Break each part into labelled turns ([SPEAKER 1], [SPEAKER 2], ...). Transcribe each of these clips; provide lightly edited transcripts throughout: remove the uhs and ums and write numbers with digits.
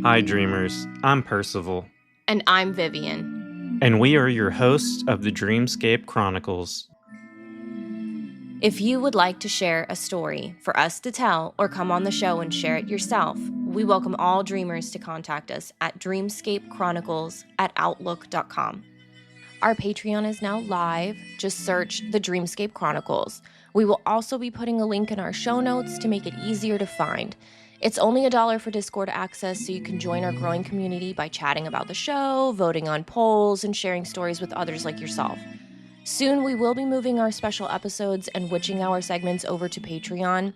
[SPEAKER 1] Hi, dreamers. I'm Percival.
[SPEAKER 2] And I'm Viviane.
[SPEAKER 1] And we are your hosts of the Dreamscape Chronicles.
[SPEAKER 2] If you would like to share a story for us to tell or come on the show and share it yourself, we welcome all dreamers to contact us at dreamscapechronicles@outlook.com. Our Patreon is now live. Just search the Dreamscape Chronicles. We will also be putting a link in our show notes to make it easier to find. It's only $1 for Discord access, so you can join our growing community by chatting about the show, voting on polls, and sharing stories with others like yourself. Soon, we will be moving our special episodes and witching hour segments over to Patreon.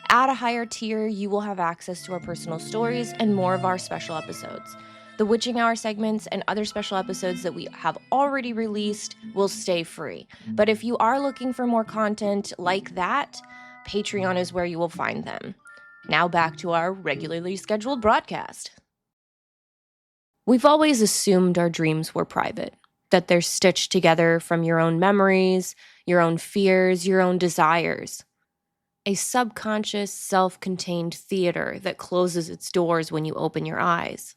[SPEAKER 2] At a higher tier, you will have access to our personal stories and more of our special episodes. The witching hour segments and other special episodes that we have already released will stay free. But if you are looking for more content like that, Patreon is where you will find them. Now back to our regularly scheduled broadcast. We've always assumed our dreams were private, that they're stitched together from your own memories, your own fears, your own desires. A subconscious, self-contained theater that closes its doors when you open your eyes.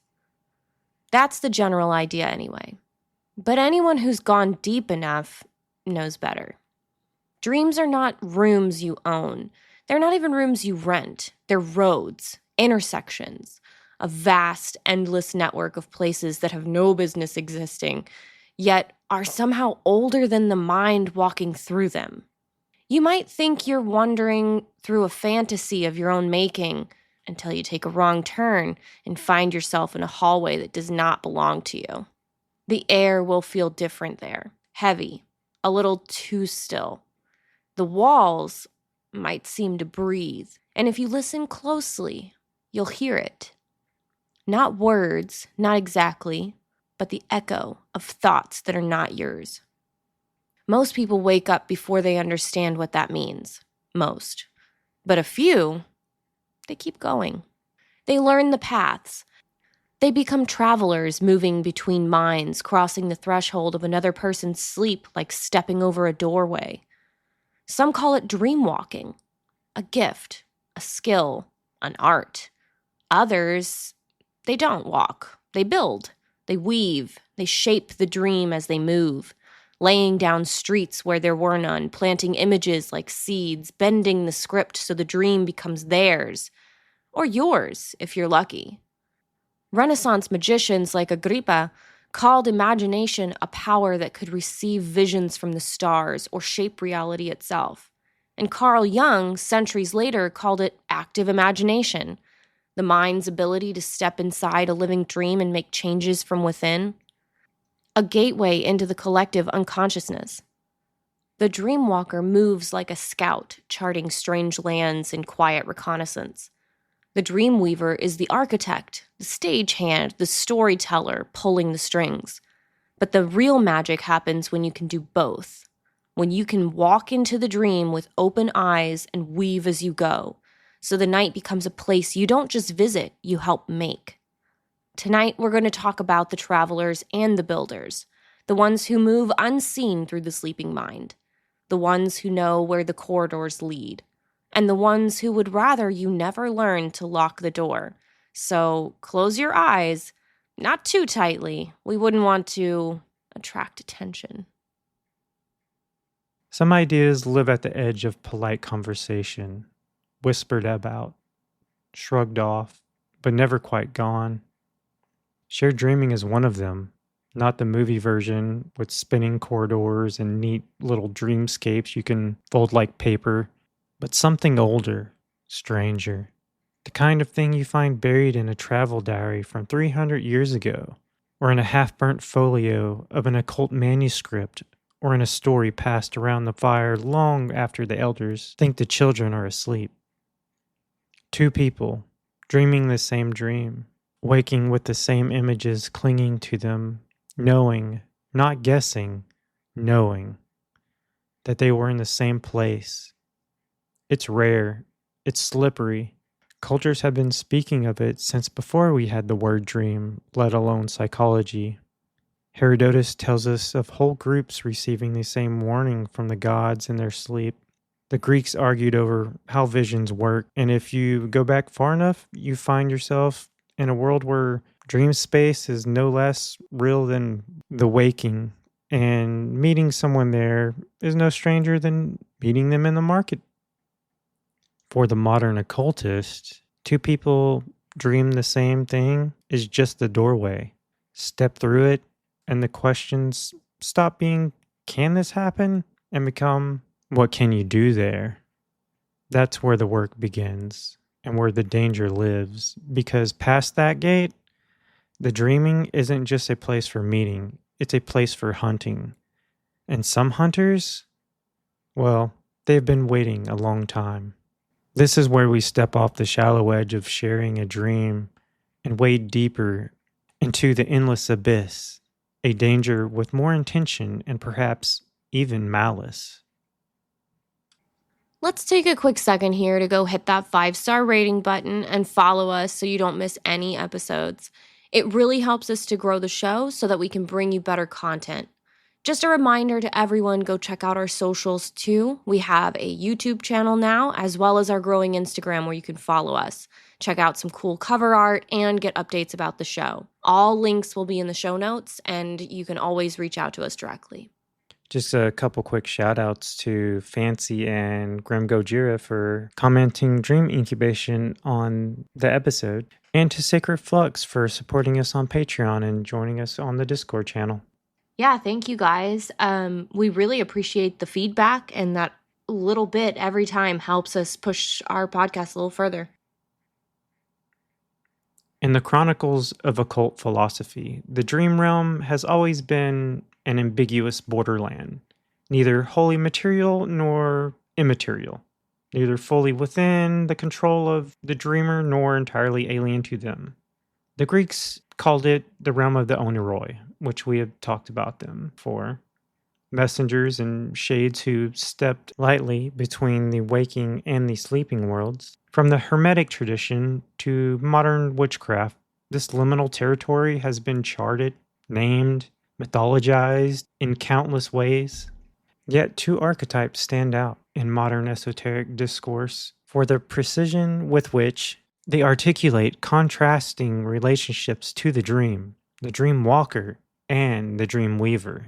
[SPEAKER 2] That's the general idea anyway. But anyone who's gone deep enough knows better. Dreams are not rooms you own. They're not even rooms you rent. They're roads, intersections, a vast, endless network of places that have no business existing, yet are somehow older than the mind walking through them. You might think you're wandering through a fantasy of your own making until you take a wrong turn and find yourself in a hallway that does not belong to you. The air will feel different there, heavy, a little too still. The walls might seem to breathe, and if you listen closely, you'll hear it. Not words, not exactly, but the echo of thoughts that are not yours. Most people wake up before they understand what that means. Most. But a few, they keep going. They learn the paths. They become travelers moving between minds, crossing the threshold of another person's sleep like stepping over a doorway. Some call it dreamwalking, a gift, a skill, an art. Others, they don't walk. They build. They weave. They shape the dream as they move, laying down streets where there were none, planting images like seeds, bending the script so the dream becomes theirs, or yours if you're lucky. Renaissance magicians like Agrippa called imagination a power that could receive visions from the stars or shape reality itself. And Carl Jung, centuries later, called it active imagination, the mind's ability to step inside a living dream and make changes from within. A gateway into the collective unconsciousness. The dreamwalker moves like a scout, charting strange lands in quiet reconnaissance. The dreamweaver is the architect, the stagehand, the storyteller pulling the strings. But the real magic happens when you can do both. When you can walk into the dream with open eyes and weave as you go, so the night becomes a place you don't just visit, you help make. Tonight, we're going to talk about the travelers and the builders, the ones who move unseen through the sleeping mind, the ones who know where the corridors lead, and the ones who would rather you never learn to lock the door. So close your eyes, not too tightly. We wouldn't want to attract attention.
[SPEAKER 1] Some ideas live at the edge of polite conversation, whispered about, shrugged off, but never quite gone. Shared dreaming is one of them, not the movie version with spinning corridors and neat little dreamscapes you can fold like paper, but something older, stranger, the kind of thing you find buried in a travel diary from 300 years ago, or in a half-burnt folio of an occult manuscript, or in a story passed around the fire long after the elders think the children are asleep. Two people, dreaming the same dream, waking with the same images clinging to them, knowing, not guessing, knowing that they were in the same place. It's rare. It's slippery. Cultures have been speaking of it since before we had the word dream, let alone psychology. Herodotus tells us of whole groups receiving the same warning from the gods in their sleep. The Greeks argued over how visions work, and if you go back far enough, you find yourself in a world where dream space is no less real than the waking, and meeting someone there is no stranger than meeting them in the market. For the modern occultist, two people dream the same thing is just the doorway. Step through it, and the questions stop being, can this happen? And become, what can you do there? That's where the work begins and where the danger lives. Because past that gate, the dreaming isn't just a place for meeting, it's a place for hunting. And some hunters, well, they've been waiting a long time. This is where we step off the shallow edge of sharing a dream and wade deeper into the endless abyss, a danger with more intention and perhaps even malice.
[SPEAKER 2] Let's take a quick second here to go hit that 5-star rating button and follow us so you don't miss any episodes. It really helps us to grow the show so that we can bring you better content. Just a reminder to everyone, go check out our socials too. We have a YouTube channel now, as well as our growing Instagram where you can follow us. Check out some cool cover art and get updates about the show. All links will be in the show notes, and you can always reach out to us directly.
[SPEAKER 1] Just a couple quick shout outs to Fancy and Grim Gojira for commenting Dream Incubation on the episode, and to Sacred Flux for supporting us on Patreon and joining us on the Discord channel.
[SPEAKER 2] Yeah, thank you guys. We really appreciate the feedback, and that little bit every time helps us push our podcast a little further.
[SPEAKER 1] In the chronicles of occult philosophy, the dream realm has always been an ambiguous borderland, neither wholly material nor immaterial, neither fully within the control of the dreamer nor entirely alien to them. The Greeks called it the realm of the Oneiroi, which we have talked about them for. Messengers and shades who stepped lightly between the waking and the sleeping worlds. From the Hermetic tradition to modern witchcraft, this liminal territory has been charted, named, mythologized in countless ways. Yet two archetypes stand out in modern esoteric discourse for the precision with which they articulate contrasting relationships to the Dreamwalker, and the Dreamweaver.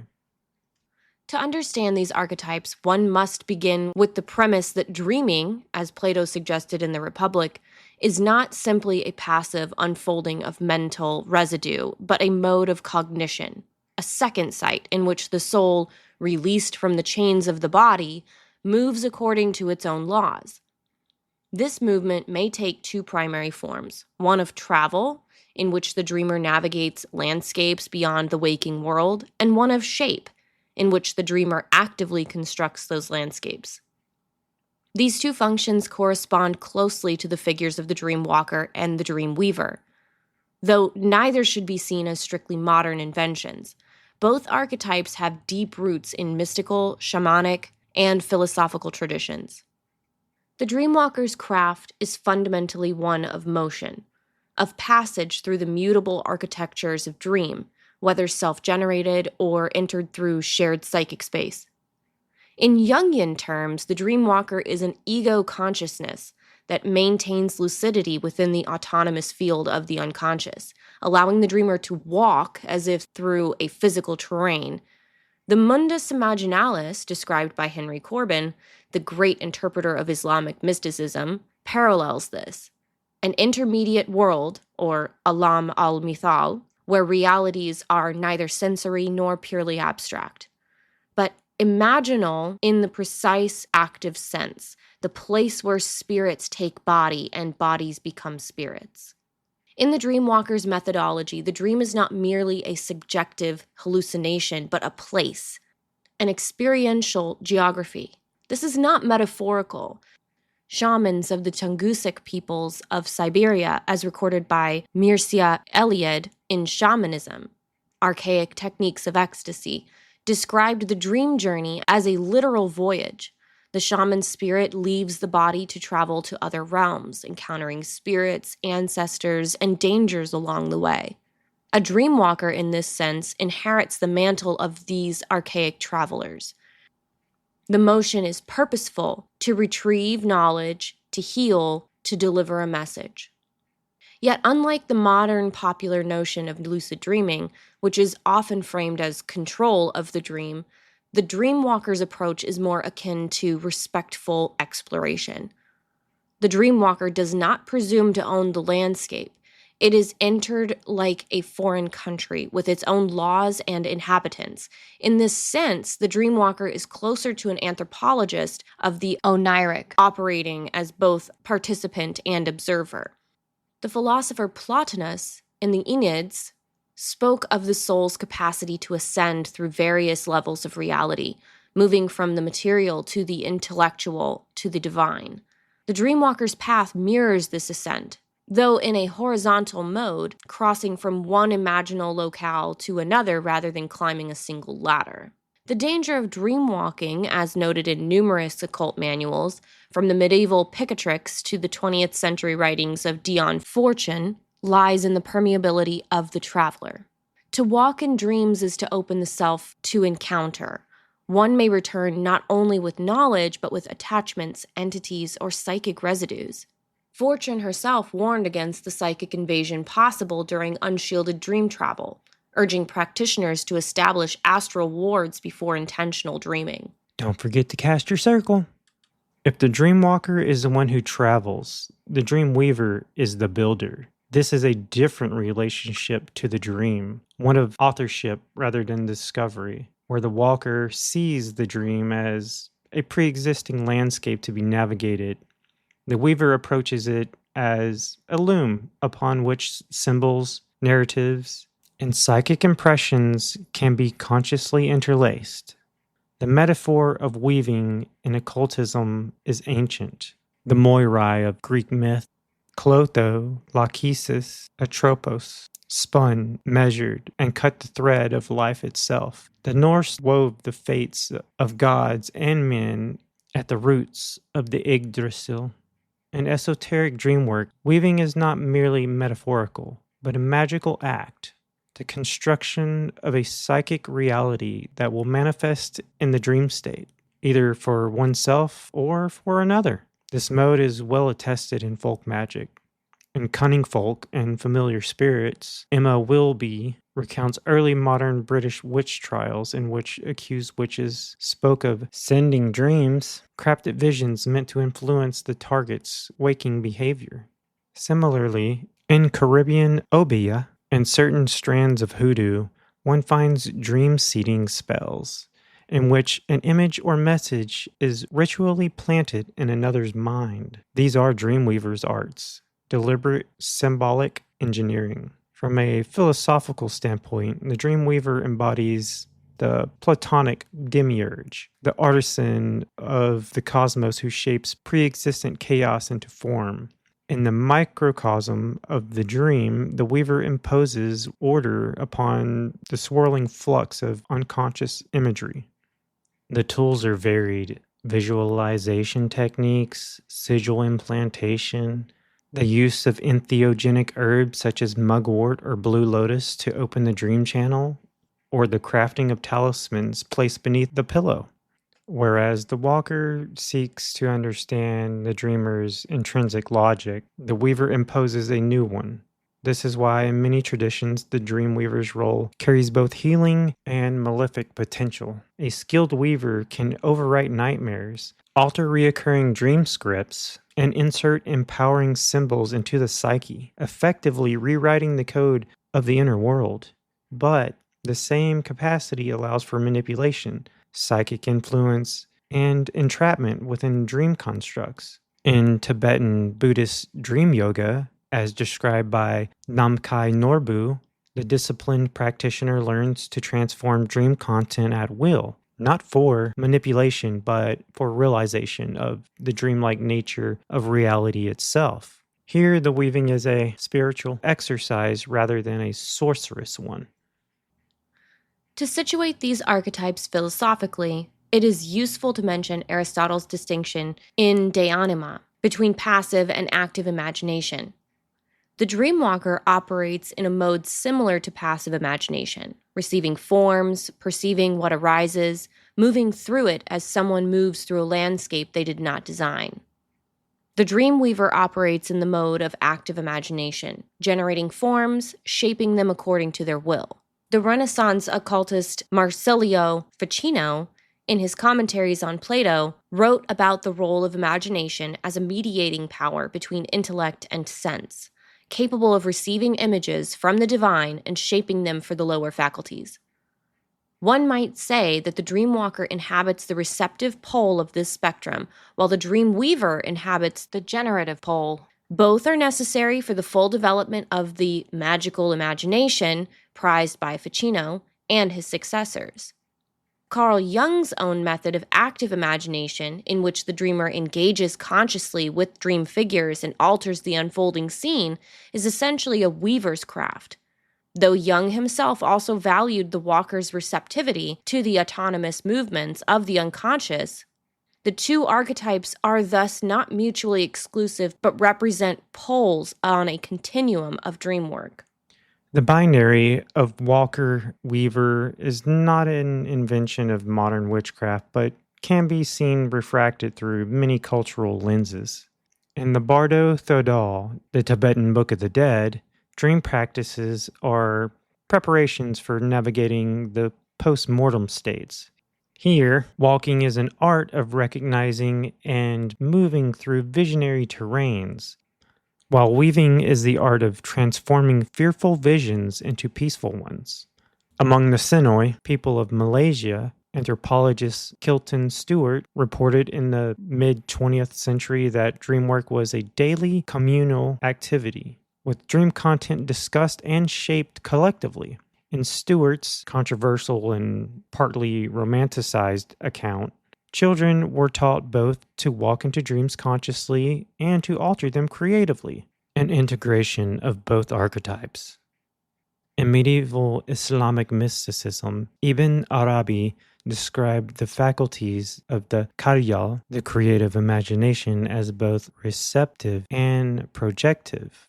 [SPEAKER 2] To understand these archetypes, one must begin with the premise that dreaming, as Plato suggested in the Republic, is not simply a passive unfolding of mental residue, but a mode of cognition, a second sight in which the soul, released from the chains of the body, moves according to its own laws. This movement may take two primary forms, one of travel, in which the dreamer navigates landscapes beyond the waking world, and one of shape, in which the dreamer actively constructs those landscapes. These two functions correspond closely to the figures of the Dreamwalker and the Dreamweaver. Though neither should be seen as strictly modern inventions, both archetypes have deep roots in mystical, shamanic, and philosophical traditions. The Dreamwalker's craft is fundamentally one of motion, of passage through the mutable architectures of dream, whether self-generated or entered through shared psychic space. In Jungian terms, the Dreamwalker is an ego consciousness that maintains lucidity within the autonomous field of the unconscious, allowing the dreamer to walk as if through a physical terrain. The mundus imaginalis, described by Henry Corbin, the great interpreter of Islamic mysticism, parallels this. An intermediate world, or alam al-mithal, where realities are neither sensory nor purely abstract, but imaginal in the precise active sense, the place where spirits take body and bodies become spirits. In the Dreamwalker's methodology, the dream is not merely a subjective hallucination, but a place, an experiential geography. This is not metaphorical. Shamans of the Tungusic peoples of Siberia, as recorded by Mircea Eliade in Shamanism, Archaic Techniques of Ecstasy, described the dream journey as a literal voyage. The shaman's spirit leaves the body to travel to other realms, encountering spirits, ancestors, and dangers along the way. A dreamwalker, in this sense, inherits the mantle of these archaic travelers. The motion is purposeful to retrieve knowledge, to heal, to deliver a message. Yet, unlike the modern popular notion of lucid dreaming, which is often framed as control of the dream, the Dreamwalker's approach is more akin to respectful exploration. The Dreamwalker does not presume to own the landscape. It is entered like a foreign country with its own laws and inhabitants. In this sense, the Dreamwalker is closer to an anthropologist of the oniric, operating as both participant and observer. The philosopher Plotinus, in the Aeneids, spoke of the soul's capacity to ascend through various levels of reality, moving from the material to the intellectual to the divine. The Dreamwalker's path mirrors this ascent, though in a horizontal mode, crossing from one imaginal locale to another rather than climbing a single ladder. The danger of dreamwalking, as noted in numerous occult manuals, from the medieval Picatrix to the 20th century writings of Dion Fortune, lies in the permeability of the traveler. To walk in dreams is to open the self to encounter. One may return not only with knowledge, but with attachments, entities, or psychic residues. Fortune herself warned against the psychic invasion possible during unshielded dream travel, urging practitioners to establish astral wards before intentional dreaming.
[SPEAKER 1] Don't forget to cast your circle. If the Dreamwalker is the one who travels, the Dreamweaver is the builder. This is a different relationship to the dream, one of authorship rather than discovery, where the walker sees the dream as a pre-existing landscape to be navigated. The weaver approaches it as a loom upon which symbols, narratives, and psychic impressions can be consciously interlaced. The metaphor of weaving in occultism is ancient. The Moirai of Greek myth, Clotho, Lachesis, Atropos, spun, measured, and cut the thread of life itself. The Norse wove the fates of gods and men at the roots of the Yggdrasil. In esoteric dreamwork, weaving is not merely metaphorical, but a magical act, the construction of a psychic reality that will manifest in the dream state, either for oneself or for another. This mode is well attested in folk magic. In Cunning Folk and Familiar Spirits, Emma Wilby recounts early modern British witch trials in which accused witches spoke of sending dreams, crafted visions meant to influence the target's waking behavior. Similarly, in Caribbean Obeah and certain strands of hoodoo, one finds dream seeding spells, in which an image or message is ritually planted in another's mind. These are Dreamweaver's arts, deliberate symbolic engineering. From a philosophical standpoint, the Dreamweaver embodies the Platonic demiurge, the artisan of the cosmos who shapes pre-existent chaos into form. In the microcosm of the dream, the weaver imposes order upon the swirling flux of unconscious imagery. The tools are varied: visualization techniques, sigil implantation, the use of entheogenic herbs such as mugwort or blue lotus to open the dream channel, or the crafting of talismans placed beneath the pillow. Whereas the walker seeks to understand the dreamer's intrinsic logic, the weaver imposes a new one. This is why in many traditions the dreamweaver's role carries both healing and malefic potential. A skilled weaver can overwrite nightmares, alter reoccurring dream scripts, and insert empowering symbols into the psyche, effectively rewriting the code of the inner world. But the same capacity allows for manipulation, psychic influence, and entrapment within dream constructs. In Tibetan Buddhist dream yoga, as described by Namkhai Norbu, the disciplined practitioner learns to transform dream content at will, not for manipulation, but for realization of the dreamlike nature of reality itself. Here, the weaving is a spiritual exercise rather than a sorcerous one.
[SPEAKER 2] To situate these archetypes philosophically, it is useful to mention Aristotle's distinction in De Anima between passive and active imagination. The dreamwalker operates in a mode similar to passive imagination, receiving forms, perceiving what arises, moving through it as someone moves through a landscape they did not design. The Dreamweaver operates in the mode of active imagination, generating forms, shaping them according to their will. The Renaissance occultist Marsilio Ficino, in his commentaries on Plato, wrote about the role of imagination as a mediating power between intellect and sense, capable of receiving images from the divine and shaping them for the lower faculties. One might say that the dreamwalker inhabits the receptive pole of this spectrum, while the dreamweaver inhabits the generative pole. Both are necessary for the full development of the magical imagination prized by Ficino and his successors. Carl Jung's own method of active imagination, in which the dreamer engages consciously with dream figures and alters the unfolding scene, is essentially a weaver's craft. Though Jung himself also valued the walker's receptivity to the autonomous movements of the unconscious, the two archetypes are thus not mutually exclusive but represent poles on a continuum of dream work.
[SPEAKER 1] The binary of Walker-Weaver is not an invention of modern witchcraft, but can be seen refracted through many cultural lenses. In the Bardo Thodol, the Tibetan Book of the Dead, dream practices are preparations for navigating the post-mortem states. Here, walking is an art of recognizing and moving through visionary terrains, while weaving is the art of transforming fearful visions into peaceful ones. Among the Senoi, people of Malaysia, anthropologist Kilton Stewart reported in the mid-20th century that dream work was a daily communal activity, with dream content discussed and shaped collectively. In Stewart's controversial and partly romanticized account, children were taught both to walk into dreams consciously and to alter them creatively, an integration of both archetypes. In medieval Islamic mysticism, Ibn Arabi described the faculties of the khayyal, the creative imagination, as both receptive and projective.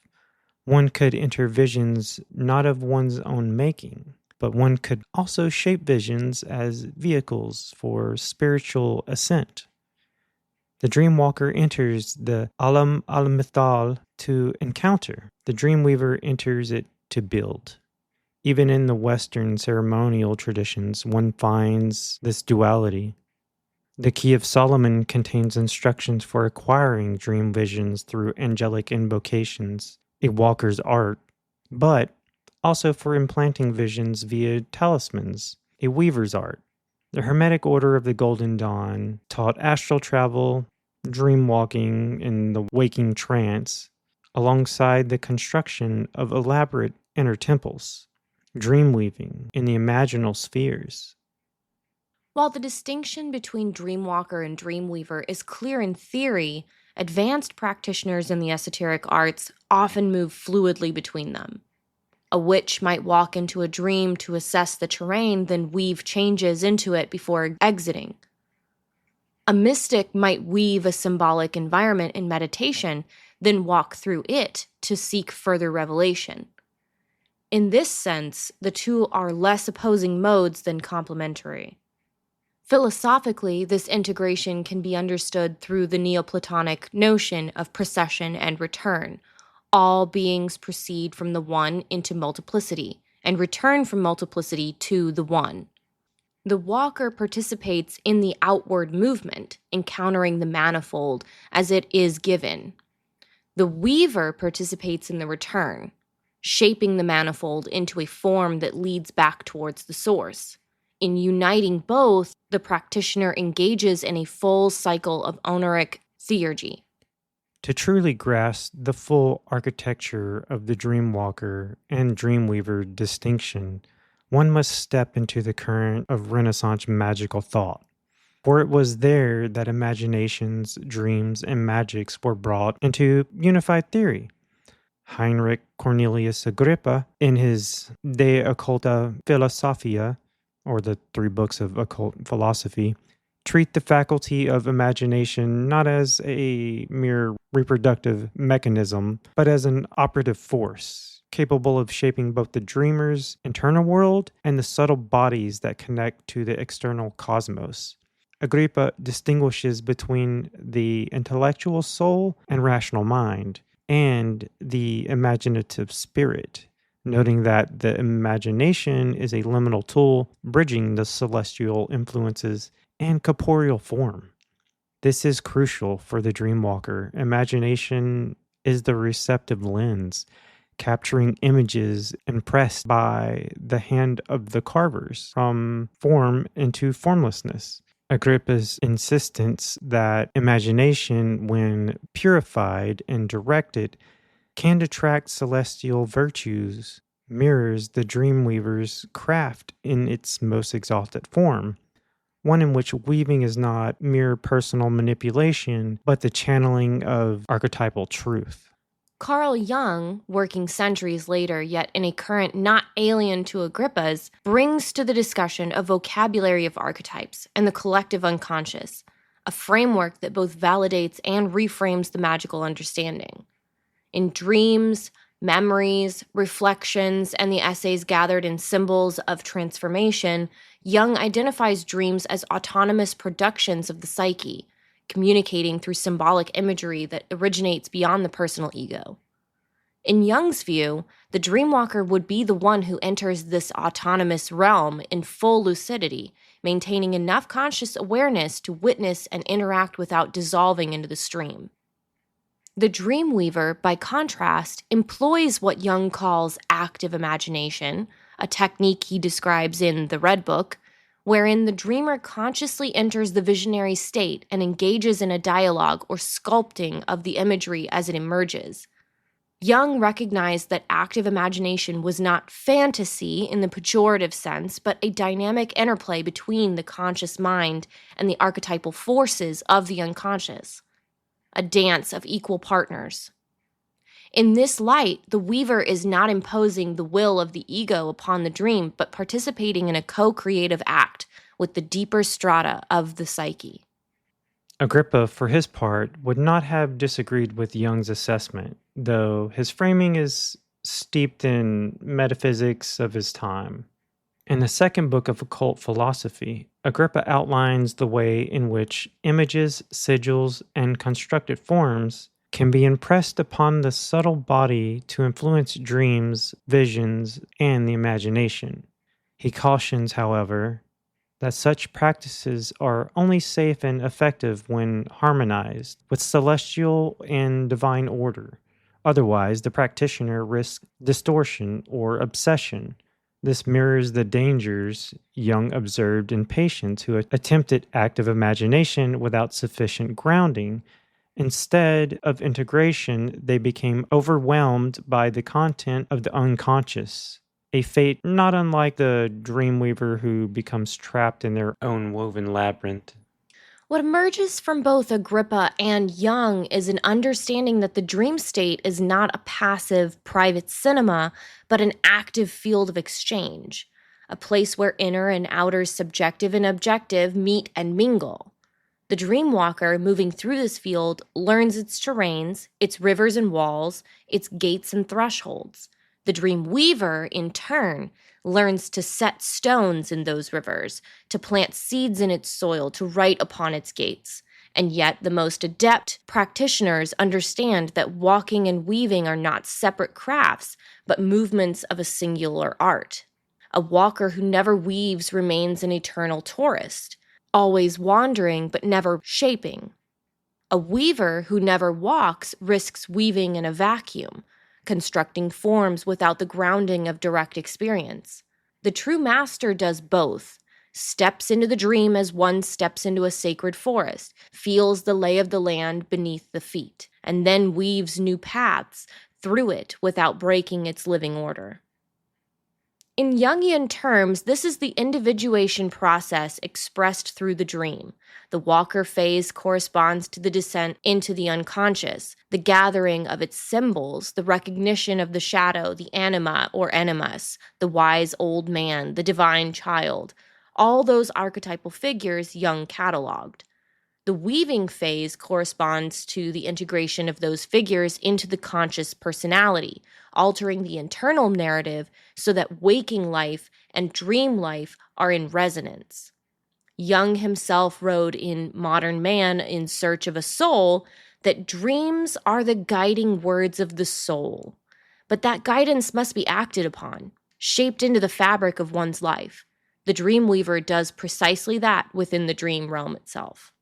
[SPEAKER 1] One could enter visions not of one's own making, but one could also shape visions as vehicles for spiritual ascent. The dreamwalker enters the alam al-mithal to encounter. The dreamweaver enters it to build. Even in the Western ceremonial traditions, one finds this duality. The Key of Solomon contains instructions for acquiring dream visions through angelic invocations, a walker's art, but also for implanting visions via talismans, a weaver's art. The Hermetic Order of the Golden Dawn taught astral travel, dream walking in the waking trance, alongside the construction of elaborate inner temples, dream weaving in the imaginal spheres.
[SPEAKER 2] While the distinction between dreamwalker and dreamweaver is clear in theory, advanced practitioners in the esoteric arts often move fluidly between them. A witch might walk into a dream to assess the terrain, then weave changes into it before exiting. A mystic might weave a symbolic environment in meditation, then walk through it to seek further revelation. In this sense, the two are less opposing modes than complementary. Philosophically, this integration can be understood through the Neoplatonic notion of procession and return. All beings proceed from the one into multiplicity, and return from multiplicity to the one. The walker participates in the outward movement, encountering the manifold as it is given. The weaver participates in the return, shaping the manifold into a form that leads back towards the source. In uniting both, the practitioner engages in a full cycle of oniric theurgy.
[SPEAKER 1] To truly grasp the full architecture of the dreamwalker and dreamweaver distinction, one must step into the current of Renaissance magical thought, for it was there that imaginations, dreams, and magics were brought into unified theory. Heinrich Cornelius Agrippa, in his De Occulta Philosophia, or the 3 books of occult philosophy, treat the faculty of imagination not as a mere reproductive mechanism, but as an operative force, capable of shaping both the dreamer's internal world and the subtle bodies that connect to the external cosmos. Agrippa distinguishes between the intellectual soul and rational mind, and the imaginative spirit, noting that the imagination is a liminal tool bridging the celestial influences and corporeal form. This is crucial for the dreamwalker. Imagination is the receptive lens, capturing images impressed by the hand of the carvers from form into formlessness. Agrippa's insistence that imagination, when purified and directed, can attract celestial virtues mirrors the dreamweaver's craft in its most exalted form, one in which weaving is not mere personal manipulation, but the channeling of archetypal truth.
[SPEAKER 2] Carl Jung, working centuries later, yet in a current not alien to Agrippa's, brings to the discussion a vocabulary of archetypes and the collective unconscious, a framework that both validates and reframes the magical understanding. In dreams, memories, reflections, and the essays gathered in symbols of transformation, Jung identifies dreams as autonomous productions of the psyche, communicating through symbolic imagery that originates beyond the personal ego. In Jung's view, the dreamwalker would be the one who enters this autonomous realm in full lucidity, maintaining enough conscious awareness to witness and interact without dissolving into the stream. The dreamweaver, by contrast, employs what Jung calls active imagination, a technique he describes in The Red Book, wherein the dreamer consciously enters the visionary state and engages in a dialogue or sculpting of the imagery as it emerges. Jung recognized that active imagination was not fantasy in the pejorative sense, but a dynamic interplay between the conscious mind and the archetypal forces of the unconscious, a dance of equal partners. In this light, the weaver is not imposing the will of the ego upon the dream, but participating in a co-creative act with the deeper strata of the psyche.
[SPEAKER 1] Agrippa, for his part, would not have disagreed with Jung's assessment, though his framing is steeped in metaphysics of his time. In the second book of occult philosophy, Agrippa outlines the way in which images, sigils, and constructed forms can be impressed upon the subtle body to influence dreams, visions, and the imagination. He cautions, however, that such practices are only safe and effective when harmonized with celestial and divine order. Otherwise, the practitioner risks distortion or obsession. This mirrors the dangers Jung observed in patients who attempted active imagination without sufficient grounding. Instead of integration, they became overwhelmed by the content of the unconscious, a fate not unlike the dreamweaver who becomes trapped in their own woven labyrinth.
[SPEAKER 2] What emerges from both Agrippa and Jung is an understanding that the dream state is not a passive private cinema, but an active field of exchange, a place where inner and outer subjective and objective meet and mingle. The dreamwalker, moving through this field, learns its terrains, its rivers and walls, its gates and thresholds. The dream weaver, in turn, learns to set stones in those rivers, to plant seeds in its soil, to write upon its gates. And yet, the most adept practitioners understand that walking and weaving are not separate crafts, but movements of a singular art. A walker who never weaves remains an eternal tourist, always wandering but never shaping. A weaver who never walks risks weaving in a vacuum, constructing forms without the grounding of direct experience. The true master does both, steps into the dream as one steps into a sacred forest, feels the lay of the land beneath the feet, and then weaves new paths through it without breaking its living order. In Jungian terms, this is the individuation process expressed through the dream. The walker phase corresponds to the descent into the unconscious, the gathering of its symbols, the recognition of the shadow, the anima or animus, the wise old man, the divine child, all those archetypal figures Jung cataloged. The weaving phase corresponds to the integration of those figures into the conscious personality, altering the internal narrative so that waking life and dream life are in resonance. Jung himself wrote in Modern Man in Search of a Soul that dreams are the guiding words of the soul. But that guidance must be acted upon, shaped into the fabric of one's life. The Dreamweaver does precisely that within the dream realm itself.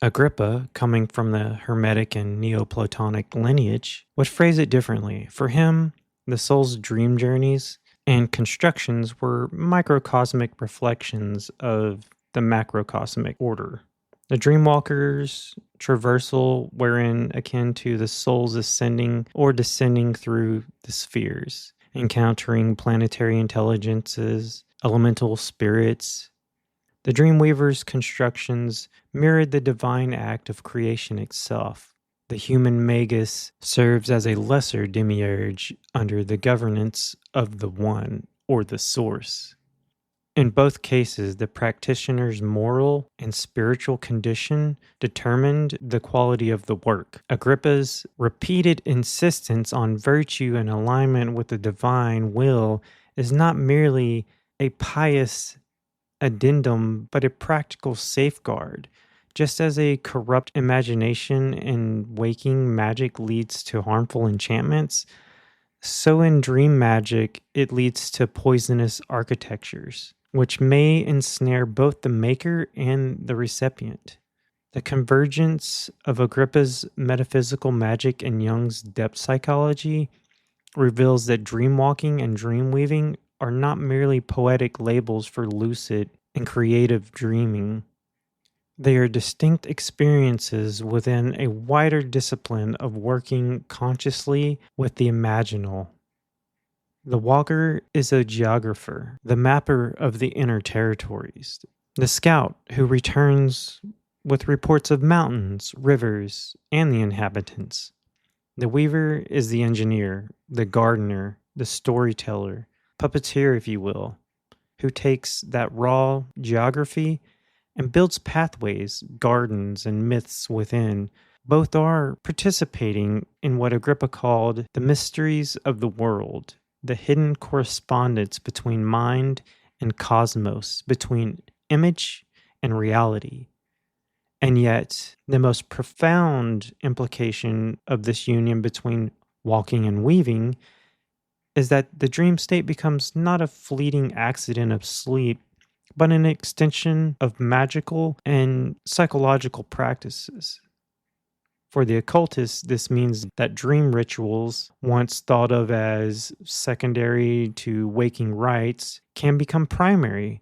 [SPEAKER 1] Agrippa, coming from the Hermetic and Neoplatonic lineage, would phrase it differently. For him, the soul's dream journeys and constructions were microcosmic reflections of the macrocosmic order. The Dreamwalkers' traversal, wherein akin to the soul's ascending or descending through the spheres, encountering planetary intelligences, elemental spirits. The Dreamweaver's constructions mirrored the divine act of creation itself. The human magus serves as a lesser demiurge under the governance of the One, or the Source. In both cases, the practitioner's moral and spiritual condition determined the quality of the work. Agrippa's repeated insistence on virtue and alignment with the divine will is not merely a pious addendum, but a practical safeguard. Just as a corrupt imagination in waking magic leads to harmful enchantments, so in dream magic it leads to poisonous architectures, which may ensnare both the maker and the recipient. The convergence of Agrippa's metaphysical magic and Jung's depth psychology reveals that dreamwalking and dreamweaving are not merely poetic labels for lucid and creative dreaming. They are distinct experiences within a wider discipline of working consciously with the imaginal. The walker is a geographer, the mapper of the inner territories, the scout who returns with reports of mountains, rivers, and the inhabitants. The weaver is the engineer, the gardener, the storyteller, puppeteer, if you will, who takes that raw geography and builds pathways, gardens, and myths within. Both are participating in what Agrippa called the mysteries of the world, the hidden correspondence between mind and cosmos, between image and reality. And yet, the most profound implication of this union between walking and weaving is that the dream state becomes not a fleeting accident of sleep, but an extension of magical and psychological practices. For the occultists, this means that dream rituals, once thought of as secondary to waking rites, can become primary.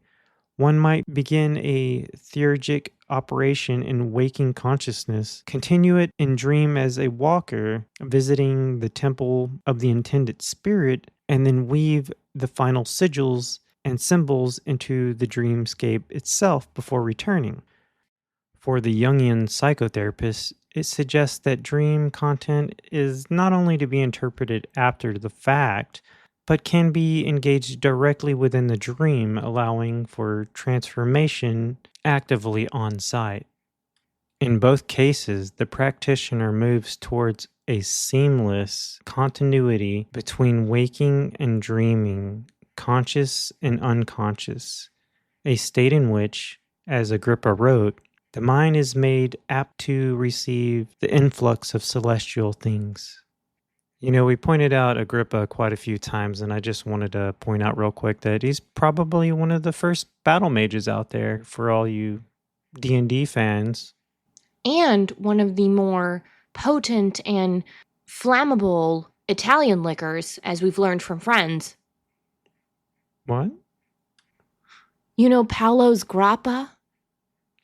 [SPEAKER 1] One might begin a theurgic operation in waking consciousness, continue it in dream as a walker, visiting the temple of the intended spirit, and then weave the final sigils and symbols into the dreamscape itself before returning. For the Jungian psychotherapist, it suggests that dream content is not only to be interpreted after the fact, but can be engaged directly within the dream, allowing for transformation actively on site. In both cases, the practitioner moves towards a seamless continuity between waking and dreaming, conscious and unconscious, a state in which, as Agrippa wrote, the mind is made apt to receive the influx of celestial things. You know, we pointed out Agrippa quite a few times, and I just wanted to point out real quick that he's probably one of the first battle mages out there for all you D&D fans.
[SPEAKER 2] And one of the more potent and flammable Italian liquors, as we've learned from friends.
[SPEAKER 1] What?
[SPEAKER 2] You know Paolo's Grappa?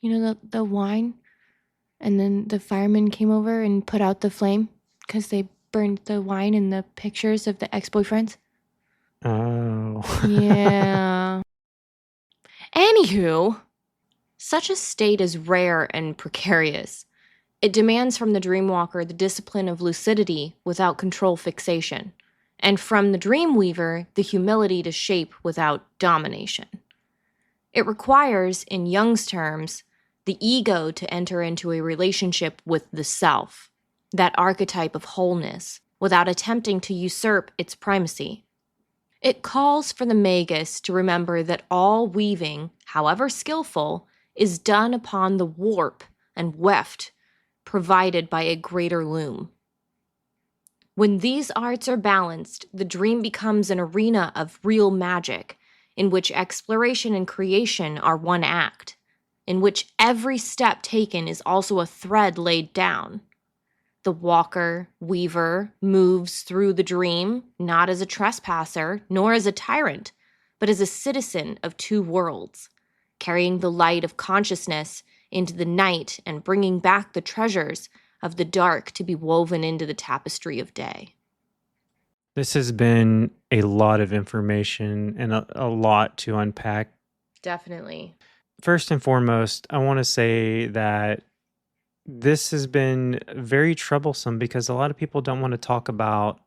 [SPEAKER 2] You know the wine? And then the firemen came over and put out the flame because they burned the wine in the pictures of the ex-boyfriends.
[SPEAKER 1] Oh.
[SPEAKER 2] Yeah. Anywho, such a state is rare and precarious. It demands from the dreamwalker the discipline of lucidity without control fixation, and from the dreamweaver the humility to shape without domination. It requires, in Jung's terms, the ego to enter into a relationship with the self, that archetype of wholeness, without attempting to usurp its primacy. It calls for the magus to remember that all weaving, however skillful, is done upon the warp and weft provided by a greater loom. When these arts are balanced, the dream becomes an arena of real magic, in which exploration and creation are one act, in which every step taken is also a thread laid down. The walker, weaver, moves through the dream, not as a trespasser, nor as a tyrant, but as a citizen of two worlds, carrying the light of consciousness into the night and bringing back the treasures of the dark to be woven into the tapestry of day.
[SPEAKER 1] This has been a lot of information and a lot to unpack.
[SPEAKER 2] Definitely.
[SPEAKER 1] First and foremost, I want to say that this has been very troublesome because a lot of people don't want to talk about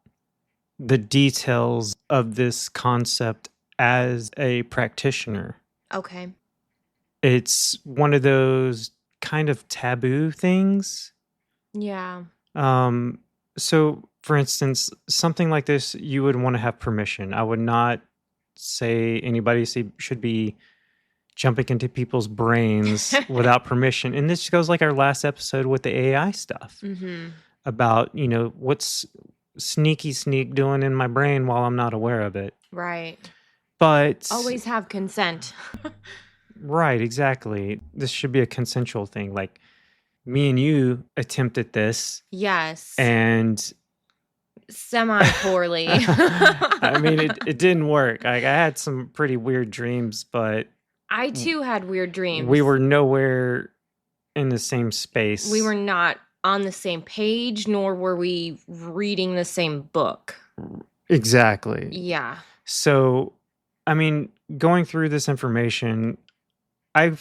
[SPEAKER 1] the details of this concept as a practitioner.
[SPEAKER 2] Okay.
[SPEAKER 1] It's one of those kind of taboo things.
[SPEAKER 2] Yeah.
[SPEAKER 1] So, for instance, something like this, you would want to have permission. I would not say anybody should be jumping into people's brains without permission. And this goes like our last episode with the AI stuff about, what's sneak doing in my brain while I'm not aware of it.
[SPEAKER 2] Right.
[SPEAKER 1] But
[SPEAKER 2] always have consent.
[SPEAKER 1] Right, exactly. This should be a consensual thing. Like me and you attempted this.
[SPEAKER 2] Yes.
[SPEAKER 1] And
[SPEAKER 2] semi-poorly.
[SPEAKER 1] I mean, it didn't work. I had some pretty weird dreams, but
[SPEAKER 2] I too had weird dreams.
[SPEAKER 1] We were nowhere in the same space.
[SPEAKER 2] We were not on the same page, nor were we reading the same book.
[SPEAKER 1] Exactly.
[SPEAKER 2] Yeah.
[SPEAKER 1] So, I mean, going through this information, I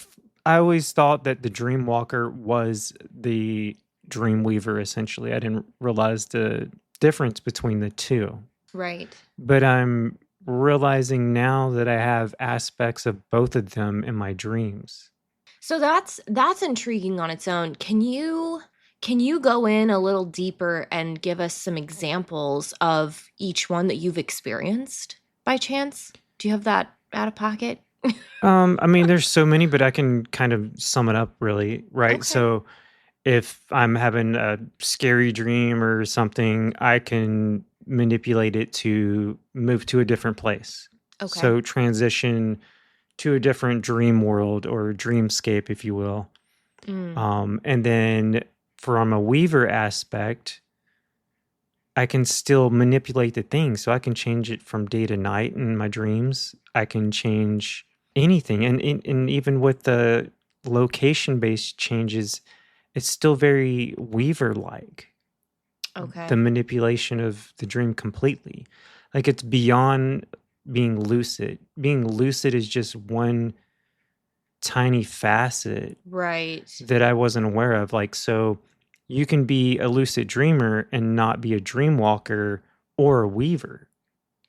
[SPEAKER 1] always thought that the Dreamwalker was the Dreamweaver, essentially. I didn't realize the difference between the two.
[SPEAKER 2] Right.
[SPEAKER 1] But I'm realizing now that I have aspects of both of them in my dreams.
[SPEAKER 2] So that's intriguing on its own. Can you go in a little deeper and give us some examples of each one that you've experienced by chance? Do you have that out of pocket?
[SPEAKER 1] I mean, there's so many, but I can kind of sum it up really, right?
[SPEAKER 2] Okay.
[SPEAKER 1] So if I'm having a scary dream or something, I can manipulate it to move to a different place.
[SPEAKER 2] Okay.
[SPEAKER 1] So transition to a different dream world or dreamscape, if you will. And then from a weaver aspect, I can still manipulate the thing. So I can change it from day to night in my dreams. I can change anything. And even with the location-based changes, it's still very weaver-like.
[SPEAKER 2] Okay.
[SPEAKER 1] The manipulation of the dream completely. Like it's beyond being lucid. Being lucid is just one tiny facet.
[SPEAKER 2] Right.
[SPEAKER 1] That I wasn't aware of. Like, so you can be a lucid dreamer and not be a dreamwalker or a weaver.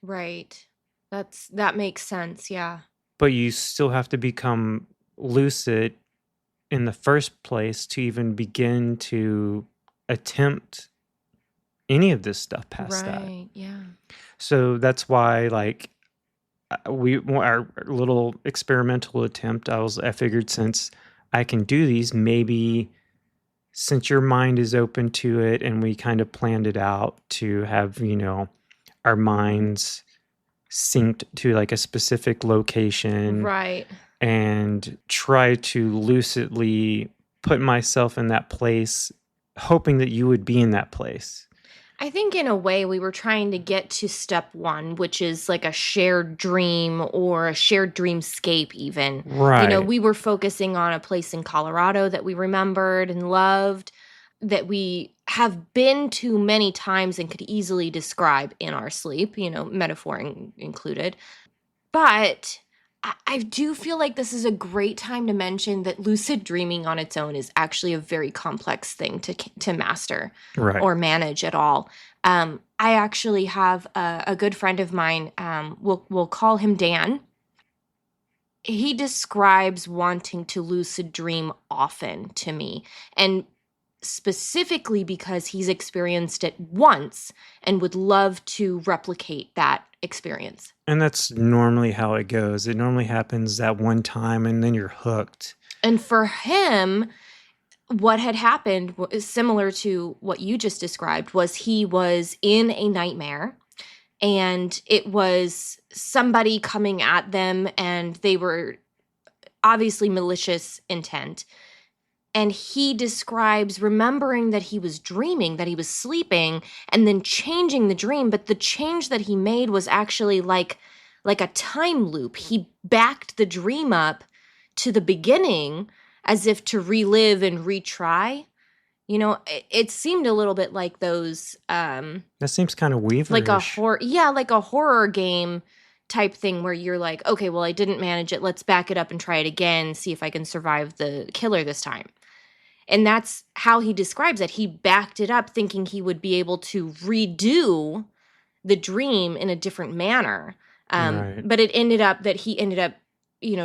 [SPEAKER 2] Right. That makes sense, yeah.
[SPEAKER 1] But you still have to become lucid in the first place to even begin to attempt any of this stuff past that.
[SPEAKER 2] Right, yeah.
[SPEAKER 1] So that's why, like, our little experimental attempt, I figured since I can do these, maybe since your mind is open to it and we kind of planned it out to have, our minds synced to like a specific location.
[SPEAKER 2] Right.
[SPEAKER 1] And try to lucidly put myself in that place, hoping that you would be in that place.
[SPEAKER 2] I think in a way we were trying to get to step one, which is like a shared dream or a shared dreamscape even.
[SPEAKER 1] Right.
[SPEAKER 2] We were focusing on a place in Colorado that we remembered and loved, that we have been to many times and could easily describe in our sleep, metaphor included. But I do feel like this is a great time to mention that lucid dreaming on its own is actually a very complex thing to master or manage at all. I actually have a good friend of mine, we'll call him Dan. He describes wanting to lucid dream often to me, and specifically because he's experienced it once and would love to replicate that experience.
[SPEAKER 1] And that's normally how it goes. It normally happens that one time and then you're hooked.
[SPEAKER 2] And for him, what had happened is similar to what you just described. Was he was in a nightmare, and it was somebody coming at them, and they were obviously malicious intent. And he describes remembering that he was dreaming, that he was sleeping, and then changing the dream. But the change that he made was actually like a time loop. He backed the dream up to the beginning as if to relive and retry. It seemed a little bit like those
[SPEAKER 1] That seems kind of
[SPEAKER 2] like a
[SPEAKER 1] Weaverish.
[SPEAKER 2] horror, yeah, like a horror game type thing where you're like, okay, well, I didn't manage it. Let's back it up and try it again, see if I can survive the killer this time. And that's how he describes it. He backed it up thinking he would be able to redo the dream in a different manner.
[SPEAKER 1] Right.
[SPEAKER 2] But it ended up that he ended up,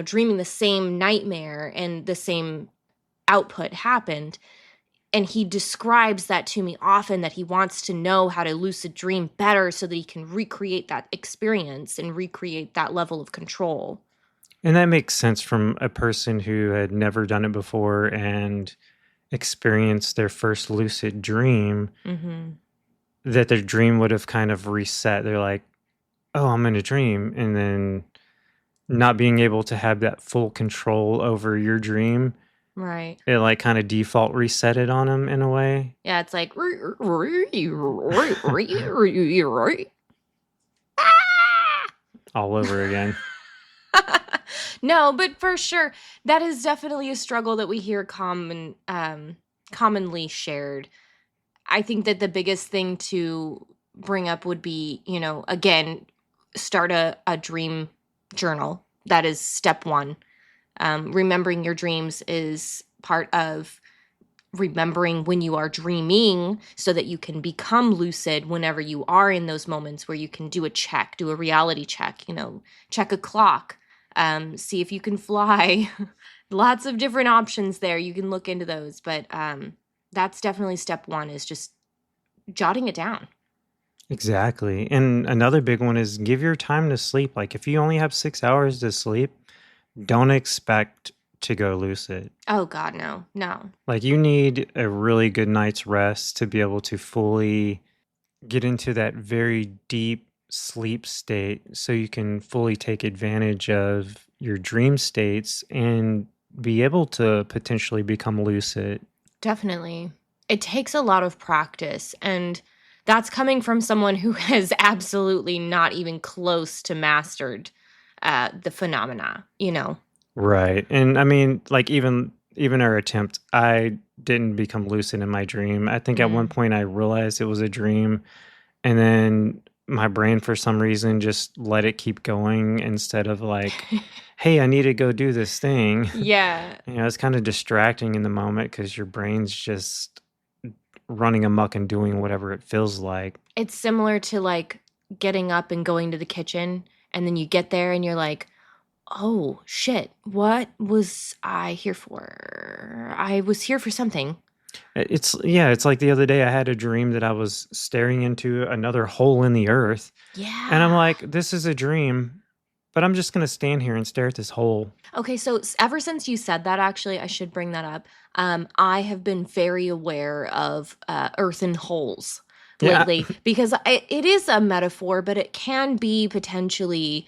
[SPEAKER 2] dreaming the same nightmare, and the same output happened. And he describes that to me often, that he wants to know how to lucid dream better so that he can recreate that experience and recreate that level of control.
[SPEAKER 1] And that makes sense from a person who had never done it before and experienced their first lucid dream,
[SPEAKER 2] Mm-hmm.
[SPEAKER 1] that their dream would have kind of reset. They're like, oh, I'm in a dream. And then not being able to have that full control over your dream,
[SPEAKER 2] Right.
[SPEAKER 1] it like kind of default reset it on them in a way.
[SPEAKER 2] Yeah, it's like
[SPEAKER 1] All over again.
[SPEAKER 2] no, but for sure, that is definitely a struggle that we hear commonly shared. I think that the biggest thing to bring up would be, again, start a dream journal. That is step one. Remembering your dreams is part of remembering when you are dreaming so that you can become lucid whenever you are in those moments where you can do a reality check, check a clock, see if you can fly. Lots of different options there. You can look into those. But that's definitely step one, is just jotting it down.
[SPEAKER 1] Exactly. And another big one is give your time to sleep. Like if you only have 6 hours to sleep, don't expect to go lucid.
[SPEAKER 2] Oh, God, no. No.
[SPEAKER 1] Like you need a really good night's rest to be able to fully get into that very deep sleep state so you can fully take advantage of your dream states and be able to potentially become lucid.
[SPEAKER 2] Definitely. It takes a lot of practice. And that's coming from someone who has absolutely not even close to mastered the phenomena.
[SPEAKER 1] Right. And I mean, like even our attempt, I didn't become lucid in my dream. I think at one point I realized it was a dream, and then my brain for some reason just let it keep going instead of like, hey, I need to go do this thing.
[SPEAKER 2] Yeah.
[SPEAKER 1] It's kind of distracting in the moment because your brain's just running amok and doing whatever it feels like.
[SPEAKER 2] It's similar to like getting up and going to the kitchen, and then you get there and you're like, oh shit, what was I here for? I was here for something.
[SPEAKER 1] It's like the other day I had a dream that I was staring into another hole in the earth.
[SPEAKER 2] Yeah.
[SPEAKER 1] And I'm like, this is a dream, but I'm just going to stand here and stare at this hole.
[SPEAKER 2] Okay, so ever since you said that, actually, I should bring that up. I have been very aware of earthen holes lately, because it is a metaphor, but it can be potentially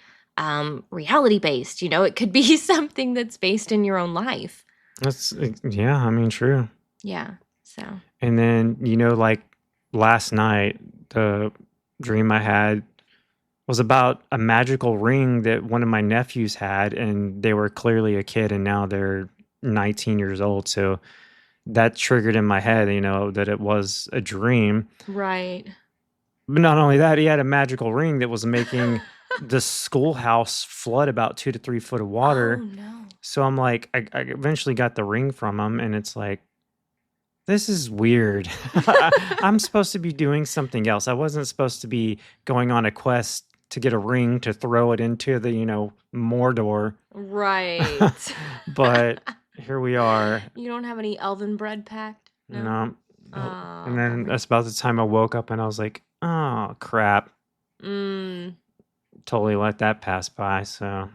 [SPEAKER 2] reality based. It could be something that's based in your own life.
[SPEAKER 1] I mean, true.
[SPEAKER 2] Yeah. So.
[SPEAKER 1] And then, like last night, the dream I had was about a magical ring that one of my nephews had, and they were clearly a kid and now they're 19 years old. So that triggered in my head, that it was a dream.
[SPEAKER 2] Right.
[SPEAKER 1] But not only that, he had a magical ring that was making the schoolhouse flood about 2 to 3 foot of water.
[SPEAKER 2] Oh, no.
[SPEAKER 1] So I'm like, I eventually got the ring from him, and it's like, this is weird. I'm supposed to be doing something else. I wasn't supposed to be going on a quest to get a ring to throw it into the, Mordor.
[SPEAKER 2] Right.
[SPEAKER 1] But here we are.
[SPEAKER 2] You don't have any elven bread packed?
[SPEAKER 1] No.
[SPEAKER 2] Oh,
[SPEAKER 1] And then that's about the time I woke up and I was like, oh, crap. Totally let that pass by. So.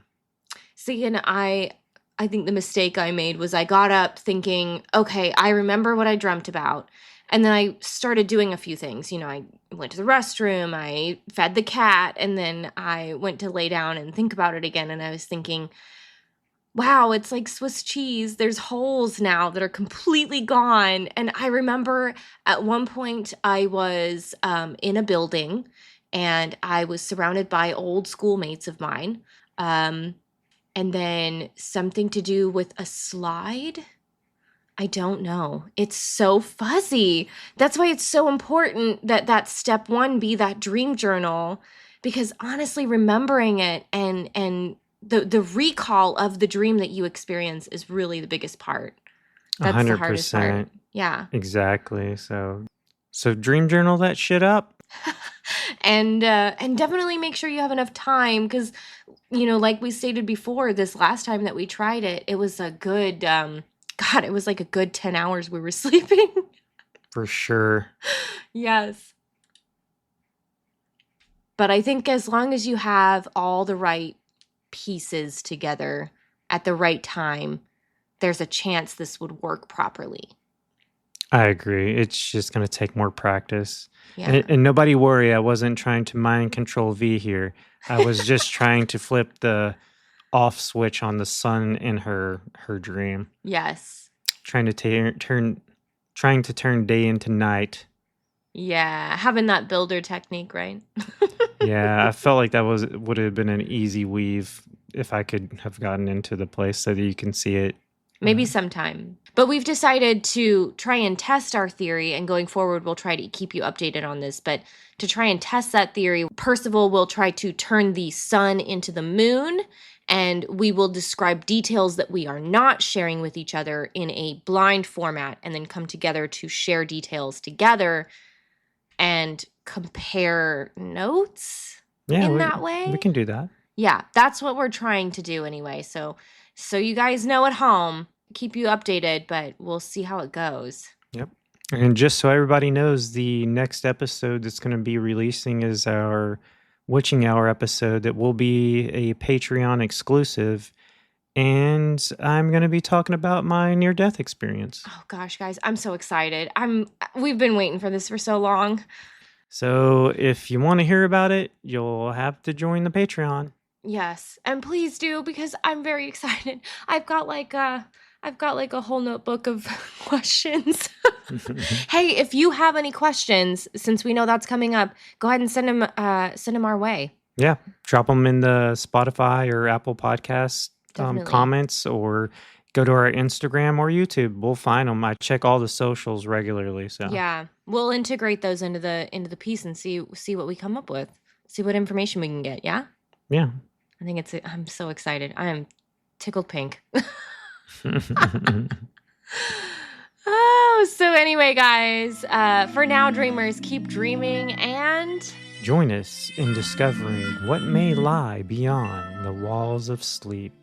[SPEAKER 2] See, and I I think the mistake I made was I got up thinking, okay, I remember what I dreamt about. And then I started doing a few things. I went to the restroom, I fed the cat, and then I went to lay down and think about it again. And I was thinking, wow, it's like Swiss cheese. There's holes now that are completely gone. And I remember at one point I was in a building and I was surrounded by old schoolmates of mine. And then something to do with a slide. I don't know. It's so fuzzy. That's why it's so important that step one be that dream journal, because honestly, remembering it and the recall of the dream that you experience is really the biggest part. That's the hardest part.
[SPEAKER 1] 100%.
[SPEAKER 2] Yeah.
[SPEAKER 1] Exactly. So dream journal that shit up.
[SPEAKER 2] And definitely make sure you have enough time, because like we stated before, this last time that we tried it, it was a good God, it was like a good 10 hours we were sleeping.
[SPEAKER 1] For sure.
[SPEAKER 2] Yes. But I think as long as you have all the right pieces together at the right time, there's a chance this would work properly.
[SPEAKER 1] I agree. It's just going to take more practice.
[SPEAKER 2] Yeah.
[SPEAKER 1] And nobody worry, I wasn't trying to mind control V here. I was just trying to flip the off switch on the sun in her dream.
[SPEAKER 2] Yes.
[SPEAKER 1] Trying to turn day into night.
[SPEAKER 2] Yeah, having that builder technique, right?
[SPEAKER 1] Yeah, I felt like that would have been an easy weave if I could have gotten into the place so that you can see it.
[SPEAKER 2] Maybe sometime. But we've decided to try and test our theory, and going forward, we'll try to keep you updated on this. But to try and test that theory, Percival will try to turn the sun into the moon, and we will describe details that we are not sharing with each other in a blind format, and then come together to share details together and compare notes that way.
[SPEAKER 1] We can do that.
[SPEAKER 2] Yeah, that's what we're trying to do anyway. So you guys know at home, keep you updated, but we'll see how it goes.
[SPEAKER 1] Yep. And just so everybody knows, the next episode that's going to be releasing is our Witching Hour episode that will be a Patreon exclusive. And I'm going to be talking about my near-death experience.
[SPEAKER 2] Oh gosh, guys, I'm so excited. We've been waiting for this for so long.
[SPEAKER 1] So if you want to hear about it, you'll have to join the Patreon.
[SPEAKER 2] Yes, and please do, because I'm very excited. I've got like a whole notebook of questions. Hey, if you have any questions, since we know that's coming up, go ahead and send them our way.
[SPEAKER 1] Yeah, drop them in the Spotify or Apple Podcast comments, or go to our Instagram or YouTube. We'll find them. I check all the socials regularly. So
[SPEAKER 2] yeah, we'll integrate those into the piece and see what we come up with. See what information we can get. Yeah.
[SPEAKER 1] Yeah.
[SPEAKER 2] I think I'm so excited. I am tickled pink. Oh, so anyway, guys, for now, dreamers, keep dreaming and
[SPEAKER 1] join us in discovering what may lie beyond the walls of sleep.